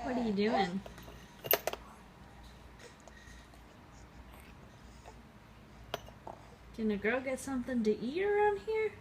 What are you doing? Can a girl get something to eat around here?